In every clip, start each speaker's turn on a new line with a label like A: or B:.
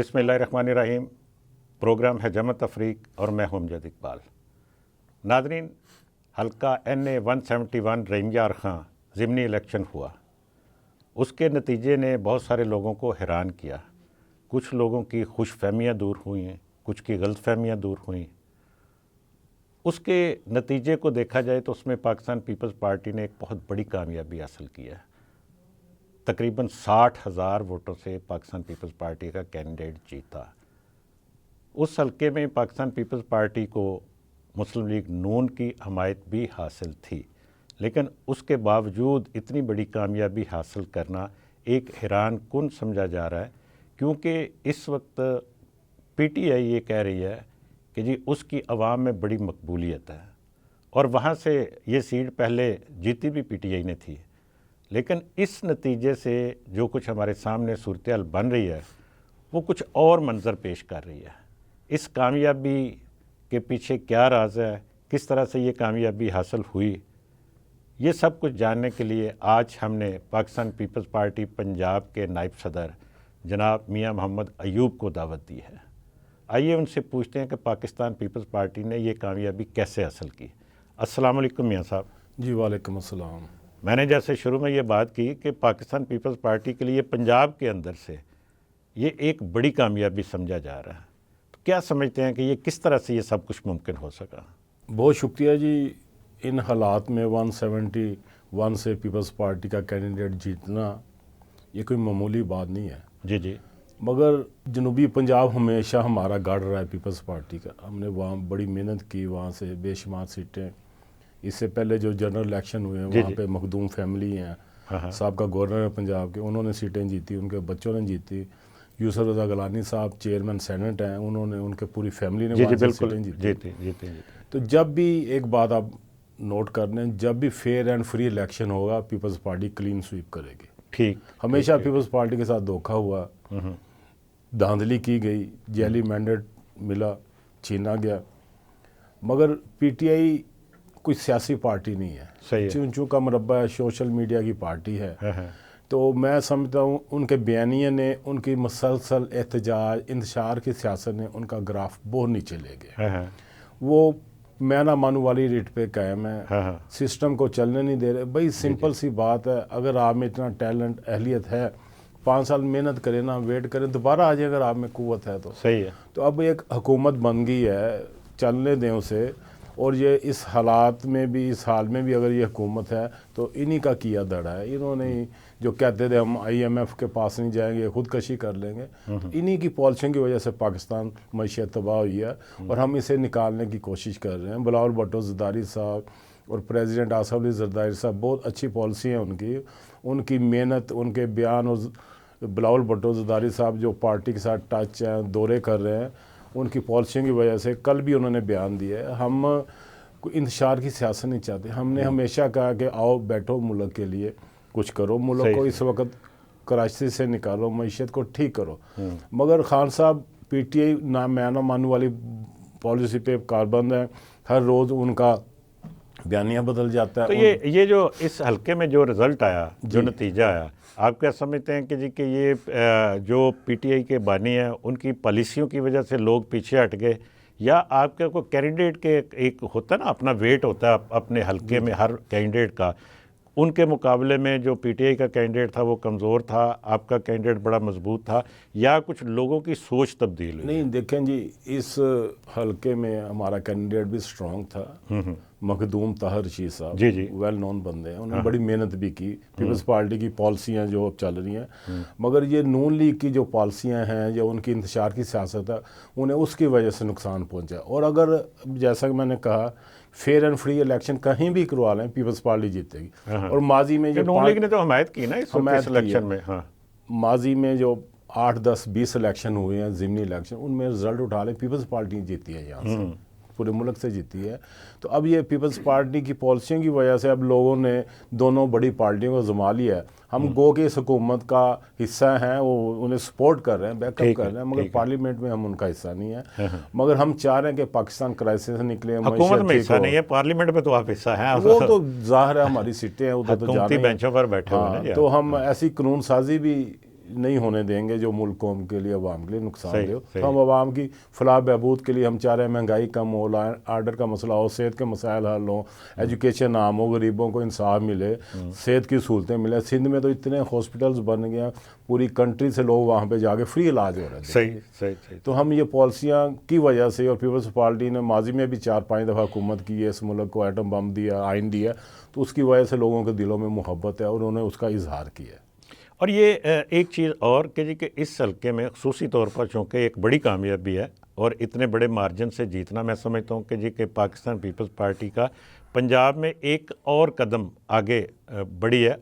A: बिस्मिल्लाहिर्रहमानिर्रहीम। प्रोग्राम है जमा तफरीक और मैं हूं अमजद इकबाल। नादरीन, हल्का NA 171 रहीमयार खां ज़िमनी इलेक्शन हुआ। उसके नतीजे ने बहुत सारे लोगों को हैरान किया। कुछ लोगों की खुशफहमियाँ दूर हुई, कुछ की गलतफहमियाँ दूर हुई। उसके नतीजे को देखा जाए तो उसमें पाकिस्तान पीपल्स पार्टी ने एक बहुत बड़ी कामयाबी हासिल की है। तकरीबन 60,000 वोटों से पाकिस्तान पीपल्स पार्टी का कैंडिडेट जीता। उस हल्के में पाकिस्तान पीपल्स पार्टी को मुस्लिम लीग नून की हमायत भी हासिल थी, लेकिन उसके बावजूद इतनी बड़ी कामयाबी हासिल करना एक हैरान कुन समझा जा रहा है, क्योंकि इस वक्त PTI ये कह रही है कि जी उसकी आवाम में बड़ी मकबूलियत है और वहाँ से ये सीट पहले जीती भी PTI ने थी। लेकिन इस नतीजे से जो कुछ हमारे सामने सूरत हाल बन रही है वो कुछ और मंजर पेश कर रही है। इस कामयाबी के पीछे क्या राज है, किस तरह से ये कामयाबी हासिल हुई, ये सब कुछ जानने के लिए आज हमने पाकिस्तान पीपल्स पार्टी पंजाब के नायब सदर जनाब मियां मोहम्मद अयूब को दावत दी है। आइए उनसे पूछते हैं कि पाकिस्तान पीपल्स पार्टी ने ये कामयाबी कैसे हासिल की। अस्सलाम वालेकुम मियां साहब।
B: जी वालेकुम अस्सलाम।
A: मैंने जैसे शुरू में ये बात की कि पाकिस्तान पीपल्स पार्टी के लिए पंजाब के अंदर से ये एक बड़ी कामयाबी समझा जा रहा है, तो क्या समझते हैं कि ये किस तरह से ये सब कुछ मुमकिन हो सका?
B: बहुत शुक्रिया जी। इन हालात में 171 से पीपल्स पार्टी का कैंडिडेट जीतना ये कोई मामूली बात नहीं है।
A: जी जी।
B: मगर जनूबी पंजाब हमेशा हमारा गढ़ रहा है पीपल्स पार्टी का। हमने वहाँ बड़ी मेहनत की, वहाँ से बेशुमार सीटें, इससे पहले जो जनरल इलेक्शन हुए हैं वहाँ पे मखदूम फैमिली हैं, साहब का गवर्नर है पंजाब के, उन्होंने सीटें जीती, उनके बच्चों ने जीती। यूसुफ रज़ा गलानी साहब चेयरमैन सेनेट हैं, उन्होंने, उनके पूरी फैमिली ने वहाँ से सीटें जीती। तो जब भी एक बात आप नोट कर लें, जब भी फेयर एंड फ्री इलेक्शन होगा पीपल्स पार्टी क्लीन स्वीप करेगी।
A: ठीक।
B: हमेशा पीपल्स पार्टी के साथ धोखा हुआ, धांधली की गई, जैली मैंडेट मिला, छीना गया। मगर PTI कोई सियासी पार्टी नहीं है, चूं का मरबा है, सोशल मीडिया की पार्टी है। तो मैं समझता हूँ उनके बयानिए ने, उनकी मुसलसल एहतजाज इंतशार की सियासत ने उनका ग्राफ बहुत नीचे ले गया। वो मैं ना मानू वाली रेट पे कायम है, सिस्टम को चलने नहीं दे रहे। भाई सिंपल सी बात है, अगर आप में इतना टैलेंट अहलियत है, 5 साल मेहनत करें ना, वेट करें, दोबारा आ जाए अगर आप में कुव्वत है तो
A: सही है।
B: तो अब एक हुकूमत बन गई है, चलने दें उसे। और ये इस हालात में भी, इस हाल में भी अगर ये हुकूमत है तो इन्हीं का किया धड़ा है। इन्होंने जो कहते थे हम IMF के पास नहीं जाएंगे, खुदकशी कर लेंगे, इन्हीं की पॉलिसियों की वजह से पाकिस्तान मईशत तबाह हुई है और हम इसे निकालने की कोशिश कर रहे हैं। बिलावल भुट्टो ज़रदारी साहब और प्रेसिडेंट आसिफ अली ज़रदारी साहब, बहुत अच्छी पॉलिसी है उनकी मेहनत, उनके बयान। और बिलावल भुट्टो ज़रदारी साहब जो पार्टी के साथ टच हैं, दौरे कर रहे हैं, उनकी पॉलिसियों की वजह से कल भी उन्होंने बयान दिया है। हम कोई इंतशार की सियासत नहीं चाहते। हमने हमेशा कहा कि आओ बैठो, मुल्क के लिए कुछ करो, मुल्क को इस वक्त कराची से निकालो, मईशत को ठीक करो। मगर खान साहब PTI ना मैं ना मानू वाली पॉलिसी पे कारबंद है। हर रोज़ उनका बयानिया बदल जाता है।
A: तो ये जो इस हल्के में जो रिज़ल्ट आया, जो नतीजा आया, आप क्या समझते हैं कि जी कि ये जो PTI के बानी हैं उनकी पॉलिसियों की वजह से लोग पीछे हट गए, या आपका कोई कैंडिडेट के एक होता है ना, अपना वेट होता है अपने हल्के में हर कैंडिडेट का, उनके मुकाबले में जो PTI का कैंडिडेट था वो कमज़ोर था, आपका कैंडिडेट बड़ा मजबूत था, या कुछ लोगों की सोच तब्दील हुई?
B: नहीं, देखें जी, इस हल्के में हमारा कैंडिडेट भी स्ट्रॉन्ग था, मखदूम ताहर रशीद साहब, वेल नोन बंदे हैं, उन्होंने बड़ी मेहनत भी की। पीपल्स पार्टी की पॉलिसियाँ जो अब चल रही हैं, मगर ये नून लीग की जो पॉलिसियाँ हैं, जो उनकी इंतशार की सियासत है, उन्हें उसकी वजह से नुकसान पहुँचा। और अगर जैसा कि मैंने कहा, फेयर एंड फ्री इलेक्शन कहीं भी करवा लें, पीपल्स पार्टी जीतेगी। और माजी में जो
A: नून लीग ने तो हमायत की ना इस इलेक्शन में,
B: माजी में जो 8, 10, 20 इलेक्शन हुए हैं, ज़िमनी इलेक्शन, उनमें रिजल्ट उठा लें, पीपल्स पार्टी जीती है, यहाँ से पूरे मुल्क से जीती है। तो अब ये पीपल्स पार्टी की पॉलिसियों की वजह से अब लोगों ने दोनों बड़ी पार्टियों को जमा लिया है। हम गो के इस हुकूमत का हिस्सा हैं, वो उन्हें सपोर्ट कर रहे हैं, बैकअप कर रहे हैं, मगर पार्लियामेंट में हम उनका हिस्सा नहीं है। मगर हम चाह रहे हैं कि पाकिस्तान क्राइसिस से निकले।
A: हुकूमत में हिस्सा नहीं है, पार्लियामेंट में तो आप हिस्सा हैं।
B: वो तो जाहिर है, हमारी सीटें हैं, उधर तो जाने
A: बेंचों पर बैठे हुए हैं।
B: तो हम ऐसी कानून साजी भी नहीं होने देंगे जो मुल्क कौम के लिए, अवाम के लिए नुकसान
A: सही,
B: दे।
A: सही।
B: तो हम अवाम की फलाह बहबूद के लिए हम चाह रहे हैं महंगाई कम हो, लॉ एंड आर्डर का मसला हो, सेहत के मसाइल हल हो, एजुकेशन आम हो, गरीबों को इंसाफ मिले, सेहत की सहूलतें मिले। सिंध में तो इतने हॉस्पिटल्स बन गए हैं, पूरी कंट्री से लोग वहाँ पे जाके फ्री इलाज हो रहे हैं।
A: सही सही सही।
B: तो हम ये पॉलिसियाँ की वजह से, और पीपल्स पार्टी ने माजी में भी 4-5 दफ़ा हुकूमत की है, इस मुल्क को एटम बम दिया, आइन दिया, तो उसकी वजह से लोगों के दिलों में मोहब्बत है और उन्होंने उसका इजहार किया है।
A: और ये एक चीज़ और कि जी कि इस हल्के में खसूसी तौर पर चूँकि एक बड़ी कामयाबी है और इतने बड़े मार्जिन से जीतना, मैं समझता हूँ कि जी कि पाकिस्तान पीपल्स पार्टी का पंजाब में एक और कदम आगे बढ़ी है।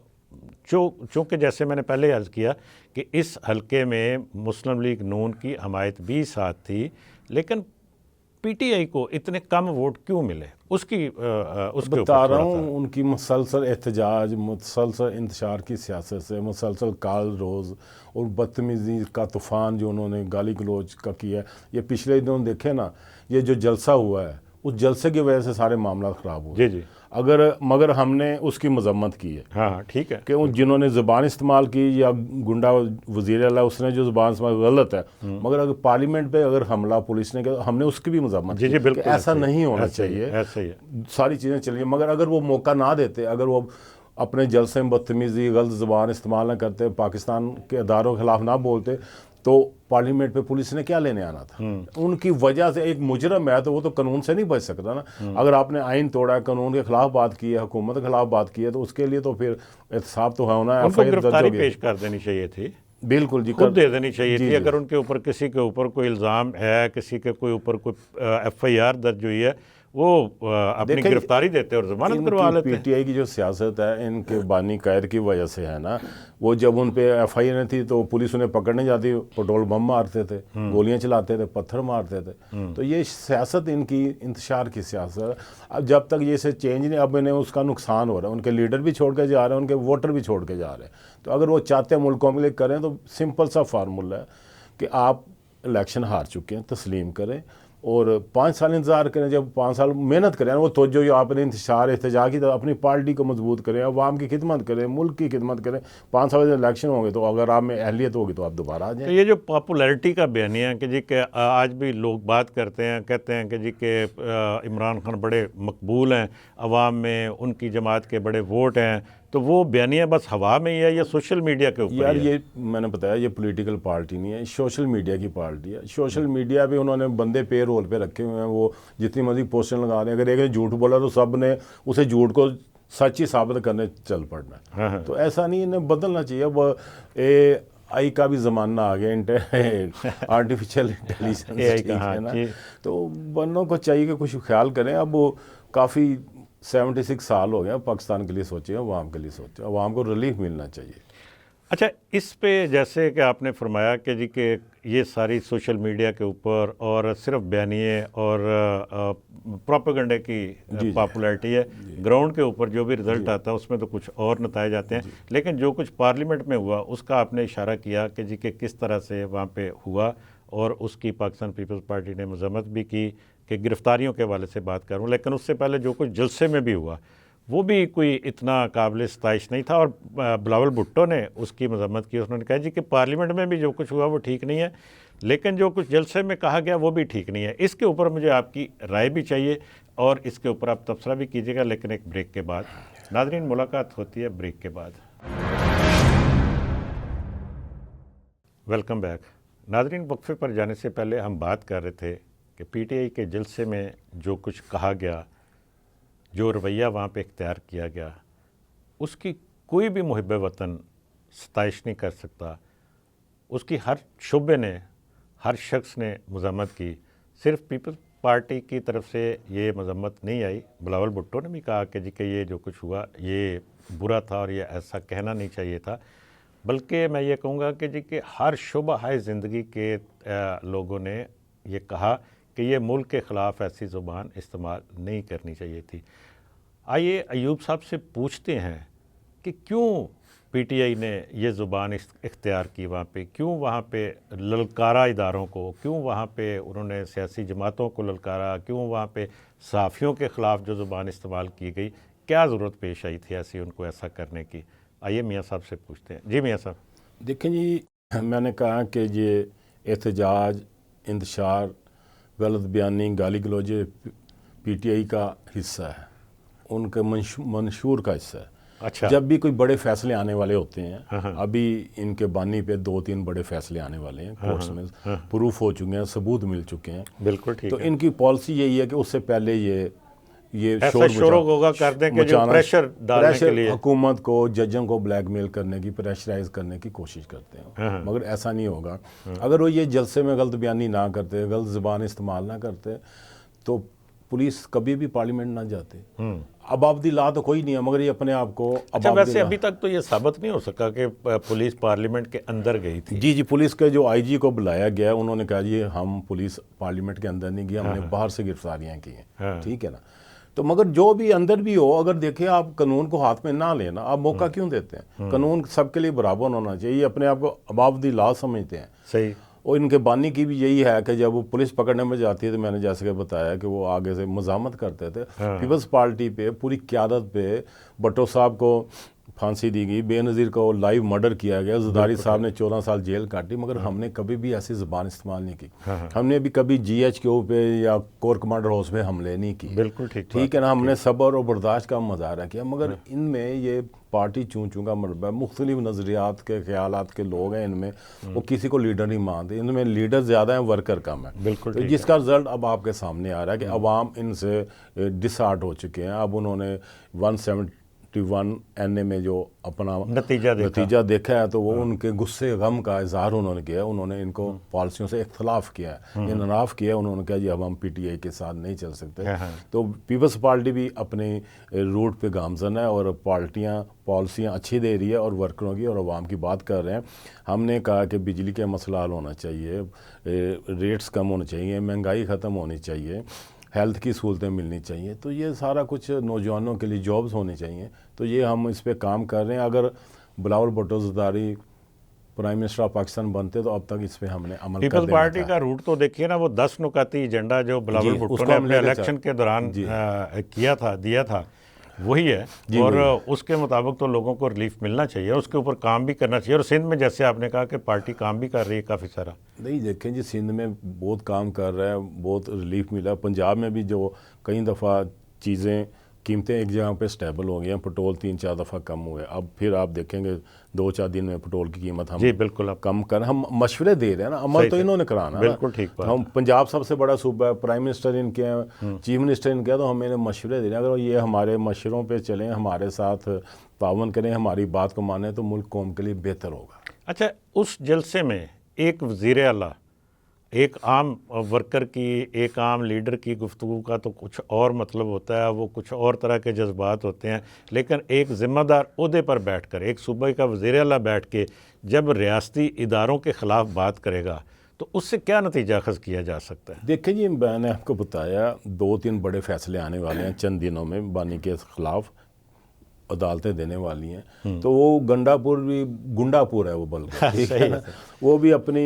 A: चूँकि जैसे मैंने पहले अर्ज़ किया कि इस हल्के में मुस्लिम लीग नून की हमायत भी साथ थी, लेकिन पीटीआई को इतने कम वोट क्यों मिले, उसके
B: बता रहा हूँ, उनकी मुसलसल एहतजाज, मुसलसल इंतशार की सियासत से, मुसलसल काल रोज़ और बदतमीज़ी का तूफ़ान जो उन्होंने गाली गलोच का किया, ये पिछले दिनों देखे ना, ये जो जलसा हुआ है, उस जलसे की वजह से सारे मामला ख़राब हुए।
A: जी जी।
B: मगर हमने उसकी मजम्मत की है।
A: हाँ ठीक है
B: कि उन जिन्होंने ज़बान इस्तेमाल की, या गुंडा वज़ीर आला उसने जो ज़बान इस्तेमाल गलत है, मगर अगर पार्लियामेंट पे अगर हमला पुलिस ने किया, हमने उसकी भी मजम्मत की।
A: जी बिल्कुल,
B: कि ऐसा नहीं होना चाहिए,
A: ऐसा ही है।
B: सारी चीज़ें चलिए, मगर अगर वो मौका ना देते, अगर वो अपने जलसे में बदतमीज़ी, गलत ज़बान इस्तेमाल ना करते, पाकिस्तान के अदारों के खिलाफ ना बोलते, तो पार्लियामेंट पे पुलिस ने क्या लेने आना था। उनकी वजह से एक मुजरम है तो वो तो कानून से नहीं बच सकता ना। अगर आपने आइन तोड़ा है, कानून के खिलाफ बात की है, हुकूमत के खिलाफ बात की है, तो उसके लिए तो फिर एहतसाब तो होना है,
A: उनको गिरफ्तारी पेश कर देनी चाहिए थी,
B: बिल्कुल जी,
A: खुद दे देनी चाहिए थी। अगर उनके ऊपर किसी के ऊपर कोई इल्ज़ाम है, किसी के कोई ऊपर कोई FIR दर्ज हुई है, वो अपनी गिरफ्तारी देते और जमानत करवा लेते।
B: पीटीआई की जो सियासत है, इनके बानी कायर की वजह से है ना, वो जब उन पे FIR थी तो पुलिस उन्हें पकड़ने जाती, पेट्रोल बम मारते थे, गोलियां चलाते थे, पत्थर मारते थे। तो ये सियासत इनकी इंतशार की सियासत है। अब जब तक ये से चेंज नहीं, अब इन्हें उसका नुकसान हो रहा है, उनके लीडर भी छोड़ के जा रहे हैं, उनके वोटर भी छोड़ के जा रहे हैं। तो अगर वो चाहते हैं मुल्कों के लिए करें, तो सिंपल सा फार्मूला है कि आप इलेक्शन हार चुके हैं, तस्लीम करें और 5 साल इंतज़ार करें। जब 5 साल मेहनत करें, वो तो जो आपने इंतशार एहतजा की, तो अपनी पार्टी को मजबूत करें, अवाम की खिदमत करें, मुल्क की खिदमत करें। 5 साल में इलेक्शन होंगे तो अगर आप में अहलियत होगी तो आप दोबारा आ जाएं।
A: तो ये जो पॉपुलैरिटी का बयानिया है कि जी के आज भी लोग बात करते हैं, कहते हैं कि जी के इमरान खान बड़े मकबूल हैं, अवाम में उनकी जमात के बड़े वोट हैं, तो वो बयानिया बस हवा में ही है या सोशल मीडिया के ऊपर?
B: यार ये मैंने बताया, ये पॉलिटिकल पार्टी नहीं है, सोशल मीडिया की पार्टी है। सोशल मीडिया पे उन्होंने बंदे पे रोल पे रखे हुए हैं, वो जितनी मर्जी पोस्टर लगा रहे हैं। अगर एक ने झूठ बोला तो सब ने उसे झूठ को सच ही साबित करने चल पड़ना है।
A: हाँ।
B: तो ऐसा नहीं, इन्हें बदलना चाहिए। अब AI का भी ज़माना आ गया, आर्टिफिशियल इंटेलिजेंस है ना, तो बनों को चाहिए कि कुछ ख्याल करें। अब वो काफ़ी 76 साल हो गया पाकिस्तान के लिए सोचे, अवाम के लिए सोचे, अवाम को रिलीफ मिलना चाहिए।
A: अच्छा, इस पे जैसे कि आपने फरमाया कि जी कि ये सारी सोशल मीडिया के ऊपर और सिर्फ बयानिए और प्रोपेगेंडे की पॉपुलैरिटी है, ग्राउंड के ऊपर जो भी रिज़ल्ट आता है उसमें तो कुछ और नताए जाते हैं। लेकिन जो कुछ पार्लियामेंट में हुआ उसका आपने इशारा किया कि जी कि किस तरह से वहाँ पे हुआ, और उसकी पाकिस्तान पीपल्स पार्टी ने मजम्मत भी की कि गिरफ्तारियों के हवाले से बात करूँ। लेकिन उससे पहले जो कुछ जलसे में भी हुआ वो भी कोई इतना काबिल सताइश नहीं था, और बिलावल भुट्टो ने उसकी मजम्मत की। उन्होंने कहा जी कि पार्लियामेंट में भी जो कुछ हुआ वो ठीक नहीं है, लेकिन जो कुछ जलसे में कहा गया वो भी ठीक नहीं है। इसके ऊपर मुझे आपकी राय भी चाहिए और इसके ऊपर आप तबसरा भी कीजिएगा, लेकिन एक ब्रेक के बाद। नाज़रीन, मुलाकात होती है ब्रेक के बाद। Welcome back. नाज़रीन, वक्फे पर जाने से पहले हम बात कर रहे थे कि PTI के जलसे में जो कुछ कहा गया, जो रवैया वहाँ पे इख्तियार किया गया, उसकी कोई भी मुहिब वतन सताइश नहीं कर सकता। उसकी हर शुबे ने, हर शख्स ने मजम्मत की। सिर्फ पीपल्स पार्टी की तरफ से ये मजम्मत नहीं आई, बिलावल भुट्टो ने भी कहा कि जी कि ये जो कुछ हुआ ये बुरा था और ये ऐसा कहना नहीं चाहिए था। बल्कि मैं ये कहूँगा कि जी कि हर शुबा है ज़िंदगी के लोगों ने ये कहा कि ये मुल्क के ख़िलाफ़ ऐसी ज़ुबान इस्तेमाल नहीं करनी चाहिए थी। आइए अयूब साहब से पूछते हैं कि क्यों PTI ने ये ज़ुबान इख्तियार की वहाँ पे, क्यों वहाँ पे ललकारा इदारों को, क्यों वहाँ पे उन्होंने सियासी जमातों को ललकारा, क्यों वहाँ पे सहाफ़ियों के ख़िलाफ़ जो ज़ुबान इस्तेमाल की गई, क्या ज़रूरत पेश आई थी ऐसी उनको ऐसा करने की? आइए मियाँ साहब से पूछते हैं। जी मियाँ साहब।
B: देखें जी, मैंने कहा कि ये एहतजाज, इंतशार, गलत बयानी, गाली गलौजे पीटीआई का हिस्सा है, उनके मंशूर का हिस्सा है।
A: अच्छा।
B: जब भी कोई बड़े फैसले आने वाले होते हैं, अभी इनके बानी पे 2-3 बड़े फैसले आने वाले हैं, कोर्ट्स में प्रूफ हो चुके हैं, सबूत मिल चुके हैं।
A: बिल्कुल ठीक
B: तो
A: है।
B: इनकी पॉलिसी यही है कि उससे पहले ये
A: ऐसा शोर होगा कर दें कि जो प्रेशर डालने के लिए
B: हुकूमत को, जजों को ब्लैकमेल करने की, प्रेशराइज करने की कोशिश करते हैं, मगर ऐसा नहीं होगा। अगर वो ये जलसे में गलत बयानी ना करते, गलत ज़बान इस्तेमाल ना करते, तो पुलिस कभी भी पार्लियामेंट ना जाते। अब अबाबदी ला तो कोई नहीं है, मगर ये अपने आप को
A: अच्छा, वैसे अभी तक तो ये साबित नहीं हो सका कि पुलिस पार्लियामेंट के अंदर गई थी।
B: जी, पुलिस के जो आईजी को बुलाया गया, उन्होंने कहा जी हम पुलिस पार्लियामेंट के अंदर नहीं गया, हमने बाहर से गिरफ्तारियां की हैं। ठीक है ना। तो मगर जो भी अंदर भी हो, अगर देखिए आप कानून को हाथ में ना लेना, आप मौका क्यों देते हैं? कानून सबके लिए बराबर होना चाहिए। ये अपने आप को अबाबदी ला समझते हैं।
A: सही।
B: और इनके बानी की भी यही है कि जब वो पुलिस पकड़ने में जाती है, तो मैंने जैसे कि बताया कि वो आगे से मजामत करते थे। पीपल्स पार्टी पे, पूरी क़यादत पे भुट्टो साहब को फांसी दी गई, बेनज़ीर को लाइव मर्डर किया गया, ज़रदारी साहब ने 14 साल जेल काटी, मगर हमने कभी भी ऐसी ज़बान इस्तेमाल नहीं की। हमने भी कभी GHQ पे या कोर कमांडर हाउस पे हमले नहीं किए।
A: बिल्कुल ठीक
B: है ना। हमने सब्र और बर्दाश्त का मुजाहरा किया, मगर इनमें ये पार्टी चूँ चूँ का मरबा है, मुख्तलिफ नज़रियात के, ख्यालात के लोग हैं इनमें, वो किसी को लीडर नहीं मानते। इनमें लीडर ज़्यादा हैं, वर्कर कम है।
A: बिल्कुल।
B: तो जिसका रिजल्ट अब आपके सामने आ रहा है कि अवाम इनसे डिसहार्ट हो चुके हैं। अब उन्होंने 171 NA में जो अपना नतीजा देखा है, तो वो उनके गुस्से गम का इजहार उन्होंने किया। उन्होंने इनको पॉलिसियों से इख्तलाफ किया है, इनराफ किया। उन्होंने कहा जी अब हम PTI के साथ नहीं चल सकते। तो पीपल्स पार्टी भी अपने रूट पे गामजन है, और पॉलिसियाँ अच्छी दे रही है, और वर्करों की और अवाम की बात कर रहे हैं। हमने कहा कि बिजली का मसला हल होना चाहिए, रेट्स कम होने चाहिए, महंगाई ख़त्म होनी चाहिए, हेल्थ की सहूलतें मिलनी चाहिए। तो ये सारा कुछ नौजवानों के लिए जॉब्स होने चाहिए। तो ये हम इस पे काम कर रहे हैं। अगर Bilawal Bhutto Zardari prime minister of Pakistan बनते, तो अब तक इस पे हमने अमल कर
A: पीपल्स पार्टी का रूट तो देखिए ना, वो 10 नुकाती एजेंडा जो बिलावल भुट्टो ने अपने इलेक्शन के दौरान दिया था, वही है। और उसके मुताबिक तो लोगों को रिलीफ मिलना चाहिए, उसके ऊपर काम भी करना चाहिए। और सिंध में जैसे आपने कहा कि पार्टी काम भी कर रही है काफ़ी सारा।
B: नहीं, देखें जी, सिंध में बहुत काम कर रहा है, बहुत रिलीफ मिला। पंजाब में भी जो कई दफ़ा चीज़ें, कीमतें एक जगह पे स्टेबल हो गई हैं, पेट्रोल 3-4 दफ़ा कम हुए। अब फिर आप देखेंगे 2-4 दिन में पेट्रोल की कीमत हम
A: जी बिल्कुल
B: कम कर, हम मशवरे दे रहे हैं ना, अमल तो इन्होंने कराना।
A: बिल्कुल ठीक बात।
B: हम पंजाब सबसे बड़ा सूबा है, प्राइम मिनिस्टर इनके हैं, चीफ मिनिस्टर इनके हैं, तो हम इन्हें मशवरे दे रहे हैं। अगर ये हमारे मशवरों पर चलें, हमारे साथ तावन करें, हमारी बात को माने, तो मुल्क कौम के लिए बेहतर होगा।
A: अच्छा, उस जलसे में एक वज़ीर आला, एक आम वर्कर की, एक आम लीडर की गुफ्तगू का तो कुछ और मतलब होता है, वो कुछ और तरह के जज्बात होते हैं। लेकिन एक ज़िम्मेदार ओहदे पर बैठकर, एक सूबे का वज़ीर आला बैठ के जब रियासती इदारों के ख़िलाफ़ बात करेगा, तो उससे क्या नतीजा अखज़ किया जा सकता है?
B: देखिए जी, मैंने आपको बताया 2-3 बड़े फैसले आने वाले हैं चंद दिनों में, बानी के ख़िलाफ़ अदालतें देने वाली हैं। तो वो गुंडापुर है वो, बल्कि ठीक है ना, वो भी अपनी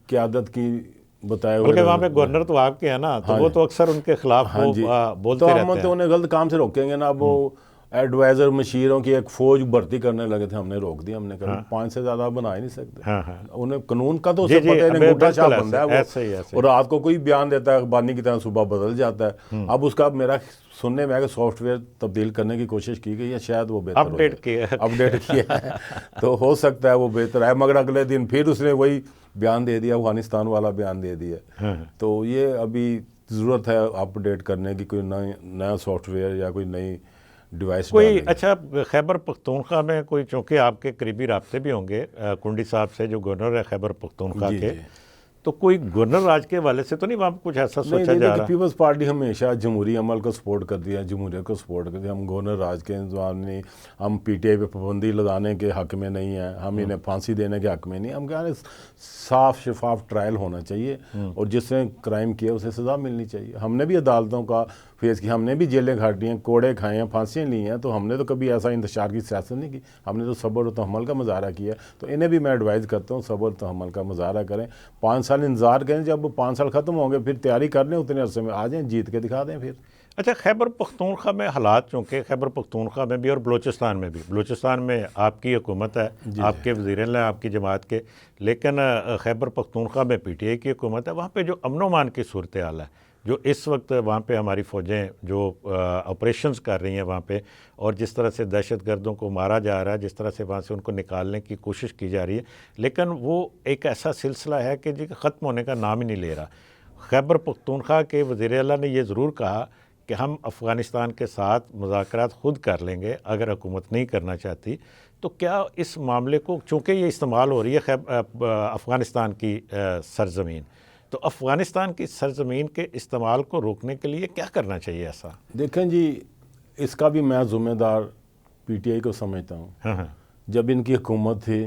B: क़यादत की बताए हुए,
A: बल्कि वहाँ पे गवर्नर तो आपके हैं ना, तो वो तो अक्सर उनके खिलाफ बोलते रहते हैं।
B: तो उन्हें गलत काम से रोकेंगे ना। वो एडवाइज़र मशीरों की एक फ़ौज भर्ती करने लगे थे, हमने रोक दिया। हमने कहा 5 से ज़्यादा बना ही नहीं सकते। उन्हें कानून का तो उसे पता है, अंगूठा छाप बंदा है वो, और रात को कोई बयान देता है अखबानी की तरह, सुबह बदल जाता है। अब उसका मेरा सुनने में आया कि सॉफ्टवेयर तब्दील करने की कोशिश की गई है, शायद वो बेहतर अपडेट किया है। तो हो सकता है वो बेहतर है, मगर अगले दिन फिर उसने वही बयान दे दिया, अफगानिस्तान वाला बयान दे दिया। तो ये अभी ज़रूरत है अपडेट करने की, कोई नया सॉफ्टवेयर या कोई नई डिवाइस
A: कोई। अच्छा, खैबर पख्तूनख्वा में कोई, चूँकि आपके करीबी राब्ते भी होंगे कुंडी साहब से, जो गवर्नर है खैबर पख्तूनख्वा के, तो कोई गवर्नर राज के वाले से तो नहीं वहाँ कुछ ऐसा सोचा जा रहा?
B: पीपल्स पार्टी हमेशा जमहूरी अमल को सपोर्ट करती है, जमहूरियत को सपोर्ट करती है। हम गवर्नर राज के इंतजाम नहीं, हम PTI पे पाबंदी लगाने के हक़ में नहीं है, हम इन्हें फांसी देने के हक़ में नहीं। हम कह रहे साफ शफाफ ट्रायल होना चाहिए, और जिसने क्राइम किया उसे सज़ा मिलनी चाहिए। हमने भी अदालतों का फेस किया, हमने भी जेलें घाटी हैं, कोड़े खाए हैं, फांसियाँ ली हैं। तो हमने तो कभी ऐसा इंतशार की सियासत नहीं की, हमने तो सब्र और तहम्मुल का मुजाहरा किया। तो इन्हें भी मैं एडवाइज़ करता हूँ, सब्र और तहम्मुल का मुजाहरा करें, 5 साल इंतज़ार करें। जब 5 साल ख़त्म होंगे, फिर तैयारी कर लें, उतने अरसे में आ जाएँ, जीत के दिखा दें फिर।
A: अच्छा, खैबर पख्तूनख्वा में हालात चूँकि खैबर पख्तूनख्वा में भी और बलूचिस्तान में भी, बलूचिस्तान में आपकी हुकूमत है, आपके वज़ीर हैं आपकी जमात के, लेकिन खैबर पख्तूनख्वा में पीटीआई की हुकूमत है। वहाँ पे जो अमन अमान की सूरत हाल है, जो इस वक्त वहाँ पे हमारी फ़ौजें जो ऑपरेशंस कर रही हैं वहाँ पे, और जिस तरह से दहशत गर्दों को मारा जा रहा है, जिस तरह से वहाँ से उनको निकालने की कोशिश की जा रही है, लेकिन वो एक ऐसा सिलसिला है कि जी ख़त्म होने का नाम ही नहीं ले रहा। खैबर पख्तूनख्वा के वज़ीर आला ने यह ज़रूर कहा कि हम अफ़गानिस्तान के साथ मुज़ाकरात ख़ुद कर लेंगे अगर हुकूमत नहीं करना चाहती। तो क्या इस मामले को, चूँकि ये इस्तेमाल हो रही है अफ़गानिस्तान की सरज़मीन, तो अफ़गानिस्तान की सरज़मीन के इस्तेमाल को रोकने के लिए क्या करना चाहिए ऐसा?
B: देखें जी, इसका भी मैं ज़िम्मेदार पीटीआई को समझता हूँ।
A: हाँ हाँ,
B: जब इनकी हुकूमत थी,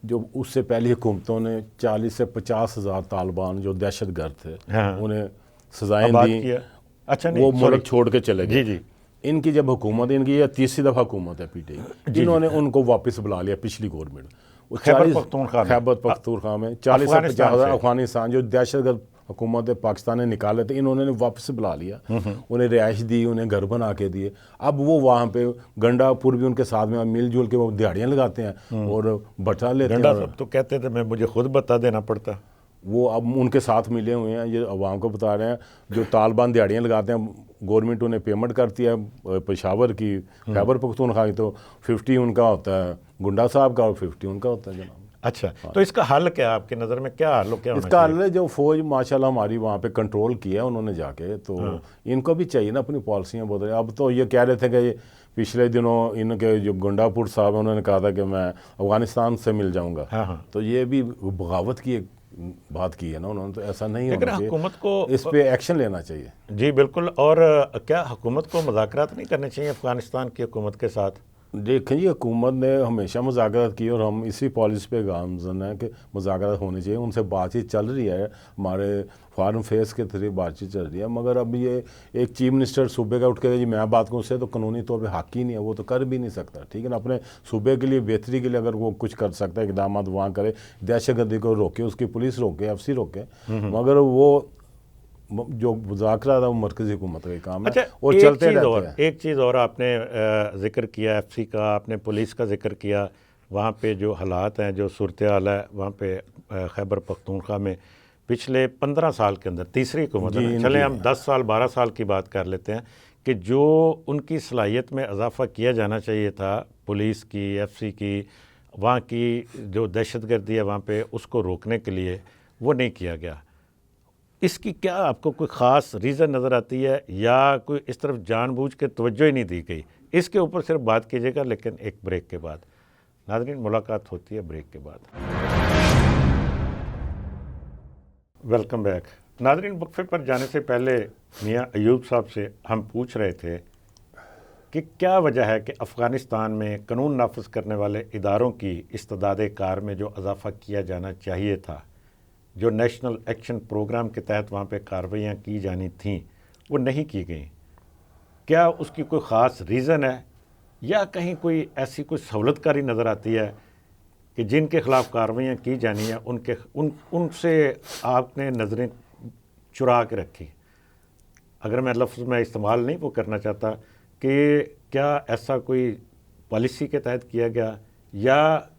B: जो उससे पहली हुकूमतों ने 40 से 50 हज़ार तालिबान जो दहशत गर्द थे,
A: हाँ,
B: उन्हें सजाएं
A: आबाद
B: दी।
A: किया। अच्छा, नहीं,
B: वो मुल्क
A: सॉरी।
B: छोड़ के चले गए।
A: जी जी,
B: इनकी जब हुकूमत, इनकी ये तीसरी दफ़ा हुकूमत है पीटीआई, इन्होंने उनको वापस बुला लिया पिछली गवर्नमेंट। वो
A: खैबर पख्तूनख्वा में,
B: खैबर पख्तूनख्वा में 40 से 50 हज़ार
A: से।
B: अफगानिस्तान जो दहशतगर्द हुकूमत पाकिस्तान ने निकाले थे, इन्होंने वापस बुला लिया, उन्हें रिहाइश दी, उन्हें घर बना के दिए। अब वो वहाँ पे गंडापुर भी उनके साथ में मिलजुल के वो दिहाड़ियाँ लगाते हैं और बचा लेते हैं।
A: गंडा साहब तो कहते थे मैं, मुझे खुद बता देना पड़ता।
B: वो अब उनके साथ मिले हुए हैं, ये अवाम को बता रहे हैं। जो तालिबान दिहाड़ियाँ लगाते हैं, गवर्नमेंट उन्हें पेमेंट करती है पेशावर की, खैबर पख्तूनख्वा की, तो 50 उनका होता है गुंडा साहब का और 50 उनका होता है जनाब।
A: अच्छा, तो इसका हल क्या आपकी नज़र में, क्या हल क्या होना
B: इसका
A: चाहिए?
B: हल है, जो फौज माशाल्लाह हमारी वहाँ पे कंट्रोल किया उन्होंने जाके, तो इनको भी चाहिए ना अपनी पॉलिसियाँ बदले। अब तो ये कह रहे थे कि ये पिछले दिनों इनके जो गुंडापुर साहब हैं, उन्होंने कहा था कि मैं अफगानिस्तान से मिल जाऊँगा।
A: हाँ हाँ,
B: तो ये भी बगावत की एक बात की है ना उन्होंने, तो ऐसा नहीं
A: लेकिन
B: होना चाहिए।
A: हुकूमत को
B: इस पे एक्शन लेना चाहिए।
A: जी बिल्कुल। और क्या हुकूमत को मुज़ाकरात नहीं करने चाहिए अफ़गानिस्तान की हुकूमत के साथ?
B: देखें, ये हुकूमत ने हमेशा मुज़ाकरात की और हम इसी पॉलिसी पे गामजन है कि मुज़ाकरात होनी चाहिए। उनसे बातचीत चल रही है, हमारे फॉरेन अफेयर्स के थ्रू बातचीत चल रही है, मगर अब ये एक चीफ मिनिस्टर सूबे का उठ के जी मैं बात करूँ, उससे तो कानूनी तौर पे हक ही नहीं है, वो तो कर भी नहीं सकता। ठीक है ना, अपने सूबे के लिए बेहतरी के लिए अगर वो कुछ कर सकता है, इकदाम वहाँ करे, दहशतगर्दी को रोके, उसकी पुलिस रोके, FC रोके, मगर वो जो मुज़ाकरा था वो मरकज़ी हुकूमत का काम है।
A: अच्छा,
B: और चलते रहते हैं।
A: एक चीज़ और आपने ज़िक्र किया FC का, आपने पुलिस का ज़िक्र किया। वहाँ पे जो हालात हैं, जो सूरत हाल है वहाँ पे खैबर पख्तूनख्वा में पिछले 15 साल के अंदर, तीसरी हुकूमत है ना, चलें हम 10 साल 12 साल की बात कर लेते हैं, कि जो उनकी सलाहियत में इजाफ़ा किया जाना चाहिए था पुलिस की, FC की, वहाँ की जो दहशतगर्दी है वहाँ पे, उसको रोकने के लिए, वो नहीं किया गया। इसकी क्या आपको कोई ख़ास रीज़न नज़र आती है, या कोई इस तरफ जानबूझ के तवज्जो ही नहीं दी गई? इसके ऊपर सिर्फ बात कीजिएगा, लेकिन एक ब्रेक के बाद। नाज़रीन, मुलाकात होती है ब्रेक के बाद। Welcome back. नाज़रीन, वक्फे पर जाने से पहले मियाँ अयूब साहब से हम पूछ रहे थे कि क्या वजह है कि अफ़गानिस्तान में कानून नाफिज करने वाले इदारों की इस्तेदाद कार में जो इजाफ़ा किया जाना चाहिए था, जो नेशनल एक्शन प्रोग्राम के तहत वहाँ पे कार्रवाइयाँ की जानी थीं, वो नहीं की गई। क्या उसकी कोई ख़ास रीज़न है, या कहीं कोई ऐसी कोई सहूलतकारी नज़र आती है कि जिनके ख़िलाफ़ कार्रवाइयाँ की जानी है उनसे आपने नज़रें चुरा के रखी? अगर मैं लफ्ज़ में इस्तेमाल नहीं वो करना चाहता, कि क्या ऐसा कोई पॉलिसी के तहत किया गया, या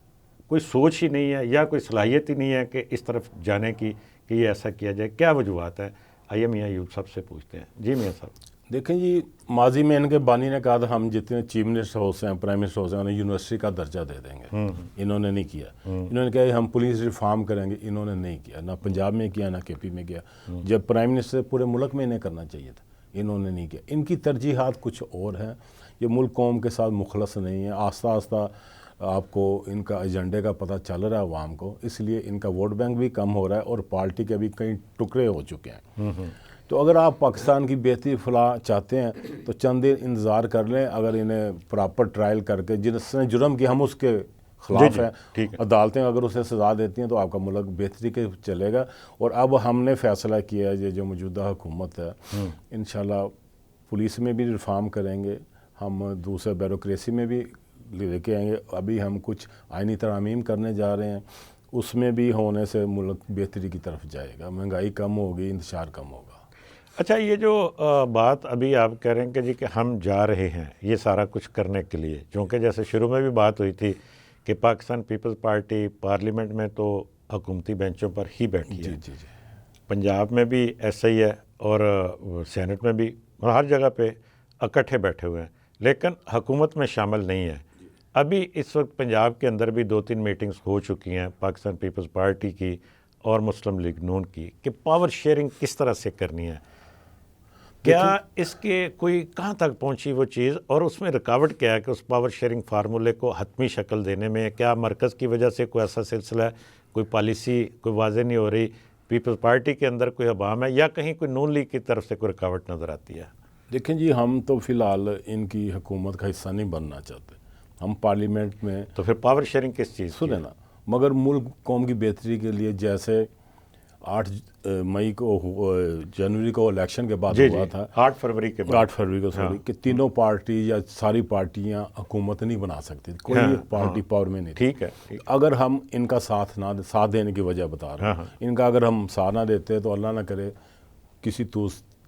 A: कोई सोच ही नहीं है, या कोई सलाहियत ही नहीं है कि इस तरफ जाने की कि ये ऐसा किया जाए? क्या वजूहत है? आइए मियाँ अयूब साहब से पूछते हैं। जी मियाँ साहब।
B: देखें जी, माजी में इनके बानी ने कहा था हम जितने चीफ मिनिस्टर हो हैं, प्राइम मिनिस्टर हो हैं, उन्हें यूनिवर्सिटी का दर्जा दे देंगे। इन्होंने नहीं किया। इन्होंने कहा हम पुलिस रिफॉर्म करेंगे, इन्होंने नहीं किया। ना पंजाब में किया, ना KP में किया। जब प्राइम मिनिस्टर पूरे मुल्क में इन्हें करना चाहिए था, इन्होंने नहीं किया। इनकी तरजीहात कुछ और हैं। ये मुल्क कौम के साथ मुखलस नहीं है। आस्ता आस्ता आपको इनका एजेंडे का पता चल रहा है अवाम को, इसलिए इनका वोट बैंक भी कम हो रहा है और पार्टी के भी कई टुकड़े हो चुके हैं। तो अगर आप पाकिस्तान की बेहतरी फलाह चाहते हैं तो चंद दिन इंतज़ार कर लें। अगर इन्हें प्रॉपर ट्रायल करके, जिसने जुर्म किया हम उसके खिलाफ हैं, अदालतें अगर उसे सज़ा देती हैं तो आपका मुल्क बेहतरी के चलेगा। और अब हमने फ़ैसला किया है, ये जो मौजूदा हुकूमत है, इंशाल्लाह पुलिस में भी रिफॉर्म करेंगे, हम दूसरे ब्यूरोक्रेसी में भी लेके आएंगे। अभी हम कुछ आइनी तरामीम करने जा रहे हैं, उसमें भी होने से मुल्क बेहतरी की तरफ जाएगा, महंगाई कम होगी, इंतशार कम होगा।
A: अच्छा, ये जो बात अभी आप कह रहे हैं कि जी कि हम जा रहे हैं ये सारा कुछ करने के लिए, क्योंकि जैसे शुरू में भी बात हुई थी कि पाकिस्तान पीपल्स पार्टी पार्लियामेंट में तो हुकूमती बेंचों पर ही बैठी
B: जी
A: है,
B: जी जी।
A: पंजाब में भी ऐसा ही है और सेनेट में भी, और हर जगह पे इकट्ठे बैठे हुए हैं, लेकिन हुकूमत में शामिल नहीं है। अभी इस वक्त पंजाब के अंदर भी 2-3 मीटिंग्स हो चुकी हैं पाकिस्तान पीपल्स पार्टी की और मुस्लिम लीग नून की कि पावर शेयरिंग किस तरह से करनी है। क्या इसके कोई कहाँ तक पहुँची वो चीज़, और उसमें रुकावट क्या है कि उस पावर शेयरिंग फार्मूले को हतमी शक्ल देने में? क्या मरकज़ की वजह से कोई ऐसा सिलसिला है, कोई पॉलिसी कोई वाज़ेह नहीं हो रही, पीपल्स पार्टी के अंदर कोई अवाम है, या कहीं कोई नून लीग की तरफ से कोई रुकावट नज़र आती है?
B: देखें जी, हम तो फ़िलहाल इनकी हुकूमत का हिस्सा नहीं बनना चाहते। हम पार्लियामेंट में
A: तो फिर पावर शेयरिंग किस चीज़ की
B: सुने
A: है?
B: ना, मगर मुल्क कौम की बेहतरी के लिए, जैसे 8 मई को जनवरी को इलेक्शन के बाद
A: जी
B: हुआ
A: जी,
B: था,
A: 8 फरवरी के बाद।
B: 8 फरवरी को सॉरी, कि तीनों पार्टी या सारी पार्टियां हुकूमत नहीं बना सकती, कोई
A: हाँ,
B: एक पार्टी पावर में नहीं थी।
A: ठीक है, ठीक।
B: अगर हम इनका साथ देने की वजह बता रहे हैं, इनका अगर हम साथ ना देते तो अल्लाह ना करे किसी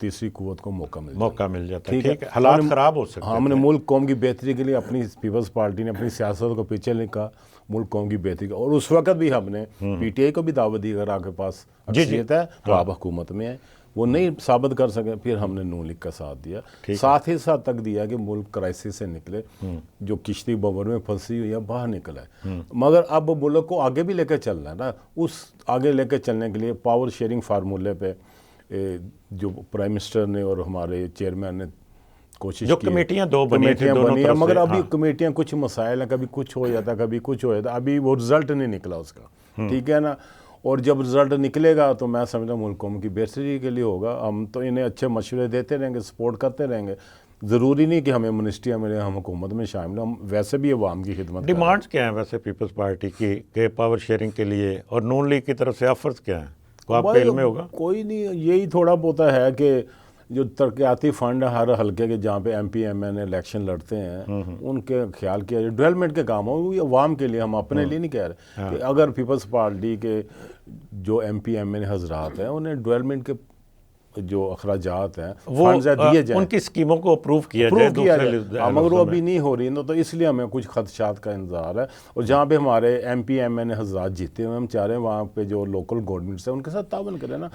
B: तीसरी कुव्वत को मौका मिल
A: जाता है, ठीक है, हालात ख़राब हो सकते हैं।
B: हमने मुल्क कौम की बेहतरी के लिए अपनी पीपल्स पार्टी ने अपनी सियासत को पीछे लिखा, मुल्क कौम की बेहतरी का, और उस वक्त भी हमने पीटीआई को भी दावत दी, अगर आपके पास अक्सरियत है तो आप हुकूमत में है। वो नहीं साबित कर सके, फिर हमने नून लीग का साथ दिया। साथ ही साथ तक दिया कि मुल्क क्राइसिस से निकले, जो किश्ती बबर में फंसी हुई है बाहर निकला है। मगर अब मुल्क को आगे भी लेकर चलना है ना, उस आगे लेकर चलने के लिए पावर शेयरिंग फार्मूले पे जो प्राइम मिनिस्टर ने और हमारे चेयरमैन ने कोशिश
A: जो
B: की,
A: कमेटियां दो बनी थी
B: कमेटियां
A: दोनों
B: बनी है,
A: तरफ
B: मगर
A: से,
B: अभी
A: हाँ।
B: कमेटियां कुछ मसाइल हैं, कभी कुछ हो जाता कभी कुछ हो जाता, अभी वो रिजल्ट नहीं निकला उसका, ठीक है ना। और जब रिजल्ट निकलेगा तो मैं समझता हूँ मुल्क कौम की बेहतरी के लिए होगा। हम तो इन्हें अच्छे मशवरे देते रहेंगे, सपोर्ट करते रहेंगे। ज़रूरी नहीं कि हमें मिनिस्ट्रियाँ मिले, हम हुकूमत में शामिल हम वैसे भी अवाम की खिदमत कर रहे हैं।
A: डिमांड्स क्या हैं वैसे पीपल्स पार्टी की के पावर शेयरिंग के लिए, और नून लीग की तरफ से ऑफर्स क्या हैं, को आपके
B: भाई,
A: इल्म में होगा?
B: कोई नहीं, यही थोड़ा बहुत है कि जो तरक्याती फंड है हर हल्के के, जहाँ पे MP MN इलेक्शन लड़ते हैं, उनके ख्याल किया जाए, डेवलपमेंट के काम हो, वो अवाम के लिए, हम अपने लिए नहीं कह रहे। कि अगर पीपल्स पार्टी के जो MP MN हजरात हैं उन्हें डेवलपमेंट के जो अखराजात हैं, फंड्स दिए जाए,
A: उनकी स्कीमों को अप्रूव किया जाए,
B: मगर वो अभी नहीं हो रही ना, तो इसलिए हमें कुछ खदशात का इंतजार है। और जहाँ पे हमारे MP MN हजरात जीते हुए, हम चाह रहे हैं वहाँ पे जो लोकल गवर्नमेंट्स हैं उनके साथ तावन करें ना।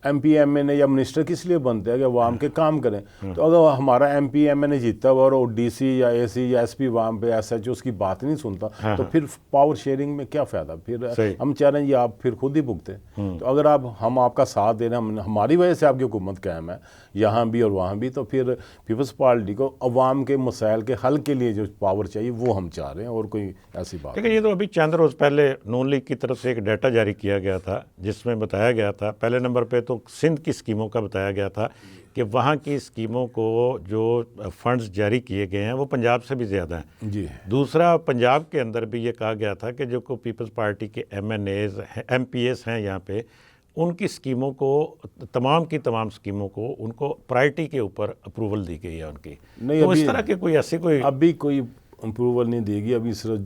B: MP MN या मिनिस्टर किस लिए बनते हैं कि अवाम के काम करें। तो अगर हमारा MP MN जीता हुआ और DC या AC या SP वहाँ पे SHO उसकी बात नहीं सुनता, तो फिर पावर शेयरिंग में क्या फ़ायदा। फिर हम चाह रहे हैं ये आप फिर खुद ही भुगते। तो अगर हम आपका साथ दे रहे हैं, हमारी वजह से आपकी हुकूमत कायम है यहाँ भी और वहाँ भी, तो फिर पीपल्स पार्टी को अवाम के मसाइल के हल के लिए जो पावर चाहिए वो हम चाह रहे हैं, और कोई ऐसी बात
A: नहीं। ये तो अभी चंद रोज़ पहले नून लीग की तरफ से एक डाटा जारी किया गया था, जिसमें बताया गया था, पहले नंबर पे तो सिंध की स्कीमों का बताया गया था कि वहाँ की स्कीमों को जो फंड्स जारी किए गए हैं वो पंजाब से भी ज़्यादा हैं
B: जी।
A: दूसरा, पंजाब के अंदर भी ये कहा गया था कि जो को पीपल्स पार्टी के MNAs MPs हैं यहाँ पे, उनकी स्कीमों को, तमाम की तमाम स्कीमों को उनको प्रायोरिटी के ऊपर अप्रूवल दी गई है उनकी।
B: नहीं,
A: तो इस तरह के कोई ऐसी कोई
B: अभी कोई अप्रूवल नहीं देगी, अभी सिर्फ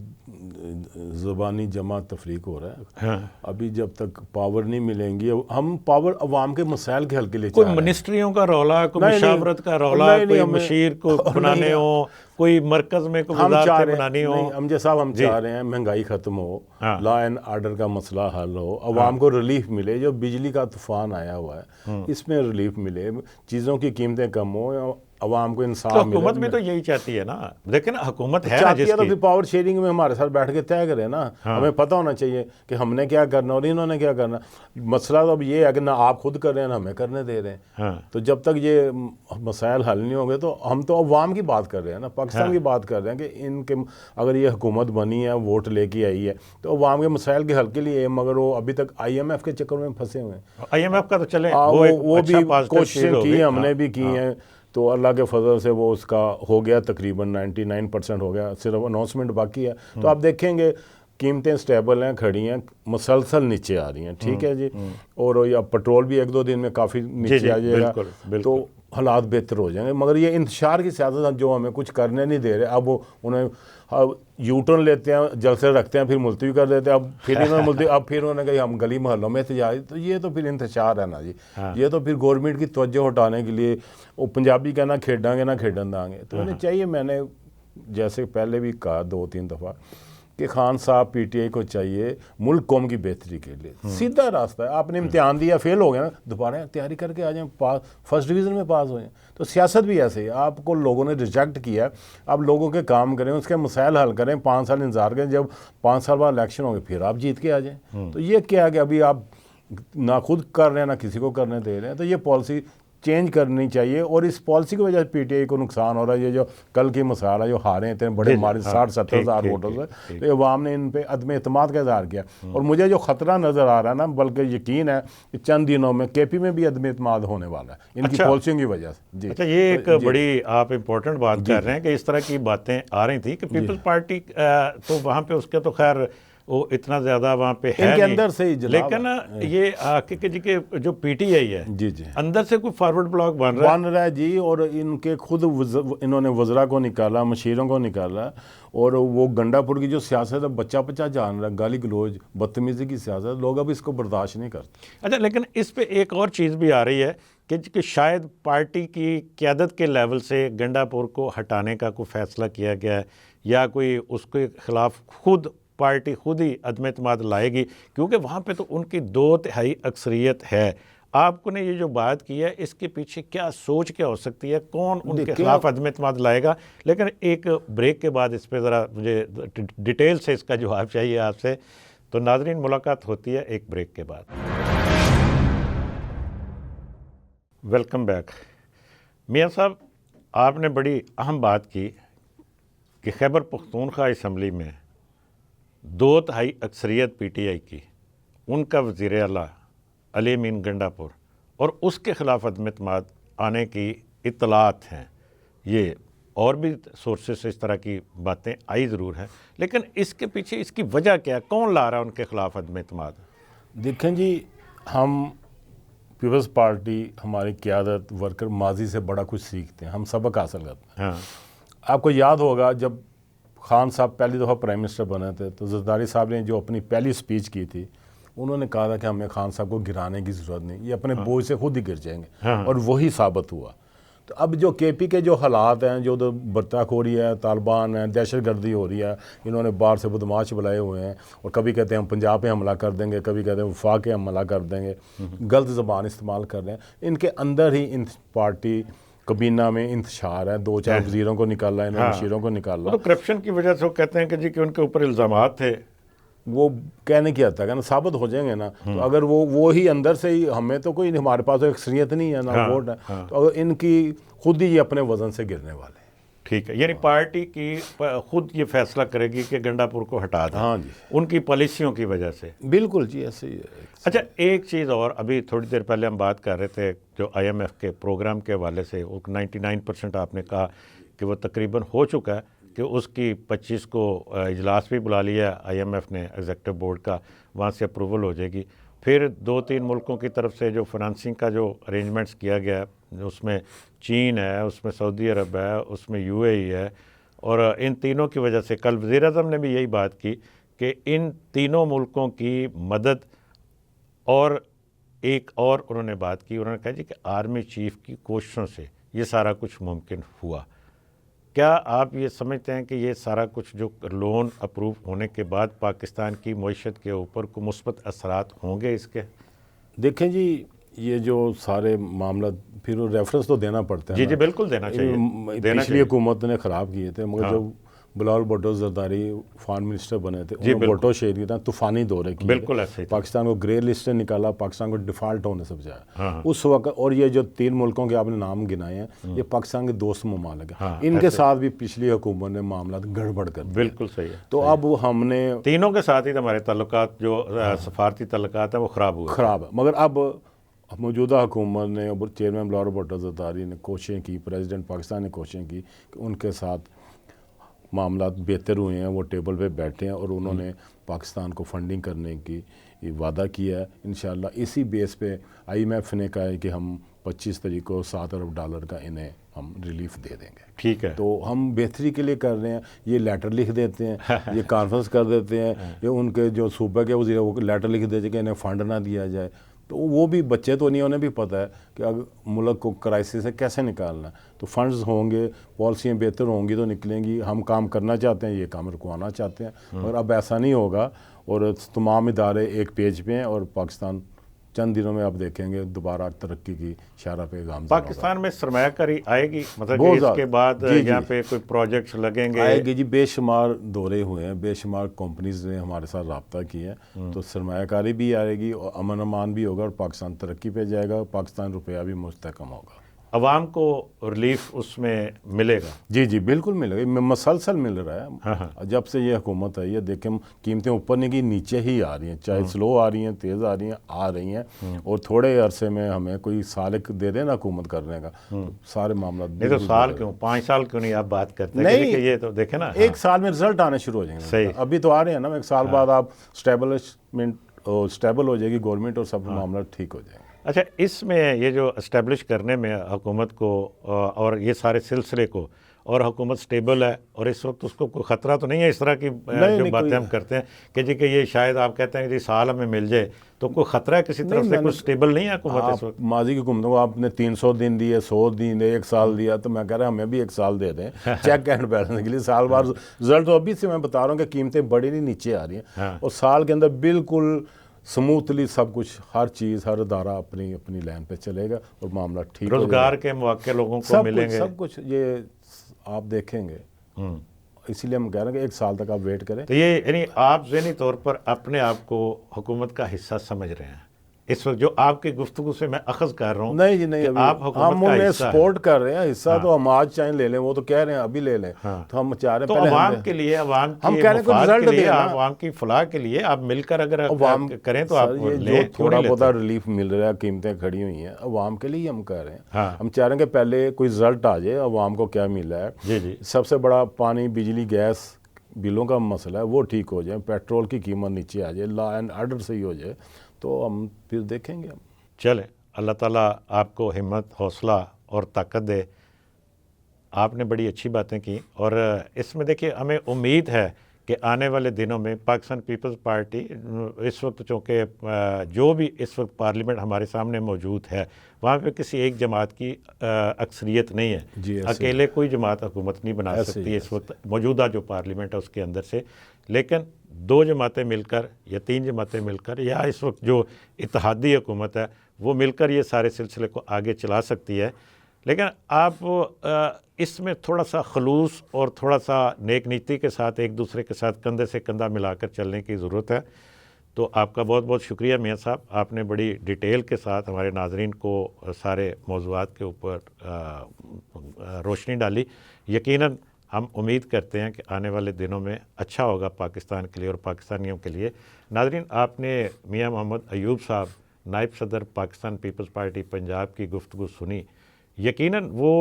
B: ज़बानी जमा तफरीक हो रहा है।
A: हाँ।
B: अभी जब तक पावर नहीं मिलेंगी, हम पावर अवाम के मसाइल के हल के लिए
A: कोई मिनिस्ट्रियों का रौला, कोई मशावरत का रौला, कोई मशीर को बनाने हो, कोई मरकज में कोई वजारतें बनानी हो।
B: हम जैसा हम चाह रहे हैं महंगाई ख़त्म हो, लॉ एंड ऑर्डर का मसला हल हो, अवाम को रिलीफ मिले। जो बिजली का तूफान आया हुआ है इसमें रिलीफ मिले, चीज़ों की कीमतें कम हो, अवाम को इंसाफ मिले।
A: हुकूमत भी तो यही चाहती है ना, देखें ना, हुकूमत है ना
B: चाहती है, तो
A: जिसकी।
B: फिर पावर शेयरिंग में हमारे साथ बैठ के तय करें ना। हमें पता होना चाहिए कि हमने क्या करना और इन्होंने क्या करना। मसला तो अब ये है कि ना आप खुद कर रहे हैं ना हमें करने दे रहे हैं। तो जब तक ये मसाइल हल नहीं होंगे, तो हम तो अवाम की बात कर रहे हैं ना, पाकिस्तान की बात कर रहे हैं कि इनके अगर ये हुकूमत बनी है, वोट लेके आई है, तो अवाम के मसाइल के हल के लिए, मगर वो अभी तक IMF के चक्कर में फंसे हुए हैं।
A: IMF का तो चले
B: वो भी कोशिशें की, हमने भी की हैं, तो अल्लाह के फजल से वो उसका हो गया, तकरीबन 99% हो गया, सिर्फ अनाउंसमेंट बाकी है। तो आप देखेंगे कीमतें स्टेबल हैं, खड़ी हैं, मुसलसल नीचे आ रही हैं, ठीक है जी। और या पेट्रोल भी 1-2 दिन में काफ़ी नीचे आ जाएगा, तो हालात बेहतर हो जाएंगे। मगर ये इंतशार की सियासत जो हमें कुछ करने नहीं दे रहे, अब उन्हें यू टर्न लेते हैं, जलसे रखते हैं, फिर मुलतवी कर देते हैं, अब फिर इन्होंने मुलतवी, अब फिर उन्होंने कहा हम गली मोहल्लों में एहतजाज, तो ये तो फिर इंतशार है ना जी। ये तो फिर गवर्नमेंट की तवज्जो हटाने के लिए वो पंजाबी कहना खेडांगे ना खेडन दांगे, तो उन्हें चाहिए, मैंने जैसे पहले भी कहा 2-3 दफ़ा कि खान साहब पीटीआई को चाहिए मुल्क कौम की बेहतरी के लिए सीधा रास्ता है। आपने इम्तिहान दिया, फेल हो गया ना, दोबारा तैयारी करके आ जाएं, पास, फर्स्ट डिवीज़न में पास हो जाएं। तो सियासत भी ऐसे ही, आपको लोगों ने रिजेक्ट किया, अब लोगों के काम करें, उसके मसाइल हल करें, 5 साल इंतजार करें, जब 5 साल बाद इलेक्शन होंगे फिर आप जीत के आ जाएँ। तो ये क्या है कि अभी आप ना खुद कर रहे हैं ना किसी को करने दे रहे हैं, तो ये पॉलिसी चेंज करनी चाहिए। और इस पॉलिसी की वजह से पीटीआई को नुकसान हो रहा है। ये जो कल की मसाला जो हारे हैं इतने बड़े मारे 60-70 हज़ार वोटों से, तो अवाम ने इन पे अदम एतमाद का इजहार किया। और मुझे जो ख़तरा नज़र आ रहा है ना, बल्कि यकीन है कि चंद दिनों में केपी में भी अदम एतमाद होने वाला है इनकी पॉलिसियों की वजह से जी।
A: अच्छा, ये एक बड़ी आप इम्पोर्टेंट बात कर रहे हैं कि इस तरह की बातें आ रही थी कि पीपल्स पार्टी तो वहाँ पे उसके तो खैर वो इतना ज़्यादा वहाँ पे है
B: इनके
A: नहीं,
B: अंदर से ही जनाब,
A: लेकिन ये के जो पीटीआई है
B: जी जी
A: अंदर से कोई फॉरवर्ड ब्लॉक बन रहा
B: है जी। और इनके खुद इन्होंने वज़रा को निकाला, मशीरों को निकाला, और वो गंडापुर की जो सियासत है बच्चा बच्चा जान रहा है, गाली गलोज बदतमीज़ी की सियासत, लोग अब इसको बर्दाश्त नहीं करते।
A: अच्छा, लेकिन इस पे एक और चीज़ भी आ रही है कि शायद पार्टी की क़यादत के लेवल से गंडापुर को हटाने का कोई फ़ैसला किया गया है, या कोई उसके ख़िलाफ़ खुद पार्टी खुद ही अदम एतमाद लाएगी, क्योंकि वहाँ पे तो उनकी 2/3 अक्सरियत है। आपको ने ये जो बात की है, इसके पीछे क्या सोच क्या हो सकती है, कौन उनके खिलाफ अदम एतमाद लाएगा? लेकिन एक ब्रेक के बाद इस पर ज़रा मुझे डिटेल से इसका जवाब चाहिए आपसे। तो नाज़रीन, मुलाकात होती है एक ब्रेक के बाद। Welcome back. मियाँ साहब, आपने बड़ी अहम बात की कि खैबर पख्तूनख्वा असम्बली में 2/3 अक्सरियत पीटीआई की, उनका वज़ीर आला अली अमीन गंडापुर, और उसके ख़िलाफ़ अदम एतमाद आने की इत्तलात हैं। ये और भी सोर्सेस से इस तरह की बातें आई ज़रूर हैं, लेकिन इसके पीछे इसकी वजह क्या है? कौन ला रहा है उनके ख़िलाफ़ अदम एतमाद?
B: देखें जी, हम पीपल्स पार्टी, हमारी क़यादत, वर्कर माजी से बड़ा कुछ सीखते हैं, हम सबक हासिल करते हैं। आपको याद होगा जब खान साहब पहली दफ़ा प्राइम मिनिस्टर बने थे, तो ज़रदारी साहब ने जो अपनी पहली स्पीच की थी, उन्होंने कहा था कि हमें खान साहब को गिराने की ज़रूरत नहीं, ये अपने बोझ से खुद ही गिर जाएंगे। और वही साबित हुआ। तो अब जो केपी के जो हालात हैं, जो तो बर्ताखोरी है, तालिबान है, दहशतगर्दी हो रही है, इन्होंने बाहर से बदमाश बुलाए हुए हैं, और कभी कहते हैं हम पंजाब पे हमला कर देंगे, कभी कहते हैं वफाक पे हमला कर देंगे, गलत ज़बान इस्तेमाल कर रहे हैं। इनके अंदर ही इन पार्टी कबीना में इंतशार है, 2-4 वज़ीरों को निकाला, इन्होंने मशीरों को निकाला।
A: तो करप्शन की वजह से वो कहते हैं कि जी कि उनके ऊपर इल्ज़ामात थे,
B: वो कहने की हद तक है ना, साबित हो जाएंगे ना। तो अगर वो ही अंदर से ही, हमें तो कोई, हमारे पास तो अक्सरियत नहीं है ना, वोट है, तो अगर इनकी खुद ही अपने वजन से गिरने वाले।
A: ठीक है, यानी पार्टी की खुद ये फैसला करेगी कि गंडापुर को हटा दें।
B: हाँ जी, उनकी
A: पॉलिसियों की वजह से।
B: बिल्कुल जी, ऐसे ही है।
A: अच्छा, एक चीज़ और, अभी थोड़ी देर पहले हम बात कर रहे थे जो IMF के प्रोग्राम के हवाले से, वो 99% आपने कहा कि वो तकरीबन हो चुका है, कि उसकी 25 को इजलास भी बुला लिया IMF ने, एग्जीक्यूटिव बोर्ड का, वहाँ से अप्रूवल हो जाएगी। फिर 2-3 मुल्कों की तरफ से जो फाइनेंसिंग का जो अरेंजमेंट्स किया गया, उसमें चीन है, उसमें सऊदी अरब है, उसमें UAE है, और इन तीनों की वजह से कल वज़ीर-ए-आज़म ने भी यही बात की कि इन तीनों मुल्कों की मदद, और एक और उन्होंने बात की, उन्होंने कहा जी कि आर्मी चीफ की कोशिशों से ये सारा कुछ मुमकिन हुआ। क्या आप ये समझते हैं कि ये सारा कुछ जो लोन अप्रूव होने के बाद पाकिस्तान की मईशत के ऊपर को मुस्बत असरात होंगे इसके?
B: देखें जी, ये जो सारे मामला, फिर रेफरेंस तो देना पड़ता है।
A: जी जी, बिल्कुल देना चाहिए।
B: पिछली हुकूमत ने ख़राब किए थे, मगर जब बिलावल भुट्टो जरदारी फॉरेन मिनिस्टर बने थे, उन्होंने भुट्टो शेर किया था, तूफ़ानी दौरे किए,
A: बिल्कुल ऐसे ही
B: पाकिस्तान को ग्रे लिस्ट से निकाला, पाकिस्तान को डिफ़ॉल्ट होने से बचाया उस वक्त। और ये जो 3 मुल्कों के आपने नाम गिनाए हैं, ये पाकिस्तान के दोस्त ममालिक हैं। इनके साथ भी पिछली हुकूमत ने मामला गड़बड़ कर दिया।
A: बिल्कुल सही है।
B: तो अब हमने
A: तीनों के साथ ही हमारे ताल्लुकात, जो सफारती ताल्लुकात है, वो ख़राब है।
B: मगर अब मौजूदा हुकूमत ने, चेयरमैन बिलावल भुट्टो जरदारी ने कोशिशें की, प्रेसिडेंट पाकिस्तान ने कोशिशें की कि उनके साथ मामला बेहतर हुए हैं, वो टेबल पे बैठे हैं और उन्होंने पाकिस्तान को फंडिंग करने की वादा किया है। इंशाल्लाह इसी बेस पे IMF ने कहा है कि हम 25 तारीख को $7 अरब का इन्हें हम रिलीफ दे देंगे।
A: ठीक है।
B: तो हम बेहतरी के लिए कर रहे हैं, ये लेटर लिख देते हैं, ये कॉन्फ्रेंस कर देते हैं, ये उनके जो सूबे के वज़ीर वो लेटर लिख देते हैं कि इन्हें फ़ंड ना दिया जाए। तो वो भी बच्चे तो नहीं, उन्हें भी पता है कि अगर मुल्क को क्राइसिस से कैसे निकालना है। तो फंड्स होंगे, पॉलिसियाँ बेहतर होंगी तो निकलेंगी। हम काम करना चाहते हैं, ये काम रुकवाना चाहते हैं, मगर अब ऐसा नहीं होगा। और तमाम इदारे एक पेज पे हैं और पाकिस्तान चंद दिनों में आप देखेंगे दोबारा तरक्की की शारा पे गामज़न
A: पाकिस्तान में सरमायाकारी आएगी, मतलब
B: बहुत
A: कि इसके
B: ज़्यादा।
A: बाद
B: जी,
A: यहाँ
B: जी।
A: पे कोई प्रोजेक्ट्स लगेंगे?
B: आएगी जी, बेशुमार दौरे हुए हैं, बेशुमार कंपनीज ने हमारे साथ रब्ता किया है। तो सरमायाकारी भी आएगी और अमन अमान भी होगा और पाकिस्तान तरक्की पे जाएगा, पाकिस्तान रुपया भी मुस्तहकम होगा।
A: अवाम को रिलीफ उसमें मिलेगा?
B: जी जी बिल्कुल मिलेगा, मसलसल मिल रहा है।
A: हाँ।
B: जब से ये हुकूमत आई है देखें, कीमतें ऊपर नहीं की नीचे ही आ रही हैं, चाहे स्लो आ रही हैं, तेज़ आ रही हैं, आ रही हैं। और थोड़े अरसे में हमें कोई साल दे देना हुकूमत करने का, तो सारे मामला
A: नहीं तो साल क्यों, 5 साल क्यों नहीं आप बात करते हैं?
B: नहीं,
A: कि ये तो देखे ना,
B: एक साल में रिजल्ट आने शुरू हो जाएंगे।
A: सही।
B: अभी तो आ रहे हैं ना, एक साल बाद आप स्टेबल हो जाएगी गवर्नमेंट और सब मामला ठीक हो जाएंगे।
A: अच्छा, इसमें ये जो इस्टेब्लिश करने में हुकूमत को और ये सारे सिलसिले को, और हुकूमत स्टेबल है और इस वक्त उसको कोई ख़तरा तो नहीं है इस तरह की जो बातें हम करते हैं कि जी कि ये शायद आप कहते हैं कि जी साल हमें मिल जाए, तो कोई ख़तरा है किसी तरफ से? कुछ स्टेबल नहीं है हुकूमत इस वक्त?
B: माजी की हुकूमतों को आपने 300 दिन दिए, 100 दिन, 1 साल दिया, तो मैं कह रहा हूँ हमें भी 1 साल दे दें चेक एंड बैलेंस के लिए। साल बाद रिजल्ट तो अभी से मैं बता रहा हूँ कि कीमतें बड़ी नहीं नीचे आ रही हैं और साल के अंदर बिल्कुल स्मूथली सब कुछ, हर चीज़, हर अदारा अपनी अपनी लाइन पे चलेगा और मामला ठीक,
A: रोजगार के मौके लोगों को मिलेंगे,
B: सब कुछ ये आप देखेंगे। इसीलिए हम कह रहे हैं कि 1 साल तक आप वेट करें।
A: तो ये यानी आप ज़हनी तौर पर अपने आप को हुकूमत का हिस्सा समझ रहे हैं इस वक्त? जो आपकी गुफ्तगू से मैं अखज़ कर रहा हूँ
B: नहीं जी नहीं,
A: आप
B: हम उन्हें सपोर्ट कर रहे हैं। हिस्सा तो हम आज चाहे ले लें, वो तो कह रहे हैं अभी ले लें। तो हम चाह रहे हैं
A: तो
B: पहले
A: अवाम के लिए, अवाम
B: हम
A: के
B: कह रहे हैं
A: मफाद के लिए,
B: देना।
A: अवाम की फलाह के लिए आप मिलकर अगर
B: अवाम
A: करें तो आप
B: ये
A: लें,
B: जो थोड़ा बहुत रिलीफ मिल रहा है, कीमतें खड़ी हुई हैं, अवाम के लिए हम कह रहे हैं। हम चाह रहे हैं कि पहले कोई रिजल्ट आ जाए, अवाम को क्या मिला है।
A: जी जी।
B: सबसे बड़ा पानी, बिजली, गैस बिलों का मसला है, वो ठीक हो जाए, पेट्रोल की कीमत नीचे आ जाए, लॉ एंड ऑर्डर सही हो जाए, तो हम फिर देखेंगे। हम
A: चले, अल्लाह ताला आपको हिम्मत, हौसला और ताकत दे। आपने बड़ी अच्छी बातें की और इसमें देखिए हमें उम्मीद है कि आने वाले दिनों में पाकिस्तान पीपल्स पार्टी इस वक्त, चूँकि जो भी इस वक्त पार्लियामेंट हमारे सामने मौजूद है, वहाँ पे किसी एक जमात की अक्सरियत नहीं है। अकेले कोई जमात हुकूमत नहीं बना सकती इस वक्त मौजूदा जो पार्लियामेंट है उसके अंदर से, लेकिन 2 जमातें मिलकर या 3 जमातें मिलकर या इस वक्त जो इत्तेहादी हुकूमत है वो मिलकर ये सारे सिलसिले को आगे चला सकती है। लेकिन आप इसमें थोड़ा सा खलूस और थोड़ा सा नेक नीति के साथ एक दूसरे के साथ कंधे से कंधा मिलाकर चलने की ज़रूरत है। तो आपका बहुत बहुत शुक्रिया मियाँ साहब, आपने बड़ी डिटेल के साथ हमारे नाज़रीन को सारे मौज़ूआत के ऊपर रोशनी डाली। यकीनन हम उम्मीद करते हैं कि आने वाले दिनों में अच्छा होगा पाकिस्तान के लिए और पाकिस्तानियों के लिए। नाज़रीन, आपने मियाँ मोहम्मद अयूब साहब, नायब सदर पाकिस्तान पीपल्स पार्टी पंजाब की गुफ्तगू सुनी। यकीनन वो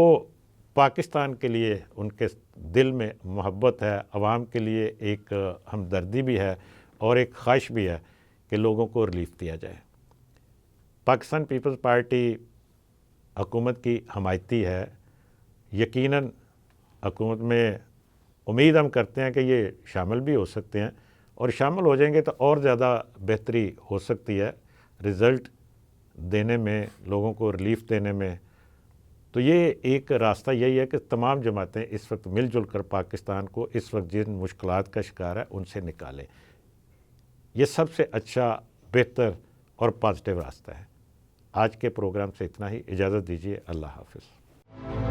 A: पाकिस्तान के लिए उनके दिल में मोहब्बत है, आवाम के लिए एक हमदर्दी भी है और एक ख्वाहिश भी है कि लोगों को रिलीफ दिया जाए। पाकिस्तान पीपल्स पार्टी हुकूमत की हमायती है। यकीनन हुकूमत में उम्मीद हम करते हैं कि ये शामिल भी हो सकते हैं और शामिल हो जाएंगे तो और ज़्यादा बेहतरी हो सकती है रिज़ल्ट देने में, लोगों को रिलीफ देने में। तो ये एक रास्ता यही है कि तमाम जमातें इस वक्त मिलजुल कर पाकिस्तान को इस वक्त जिन मुश्किलात का शिकार है उनसे निकालें। ये सबसे अच्छा, बेहतर और पॉजिटिव रास्ता है। आज के प्रोग्राम से इतना ही, इजाज़त दीजिए। अल्लाह हाफ़िज़।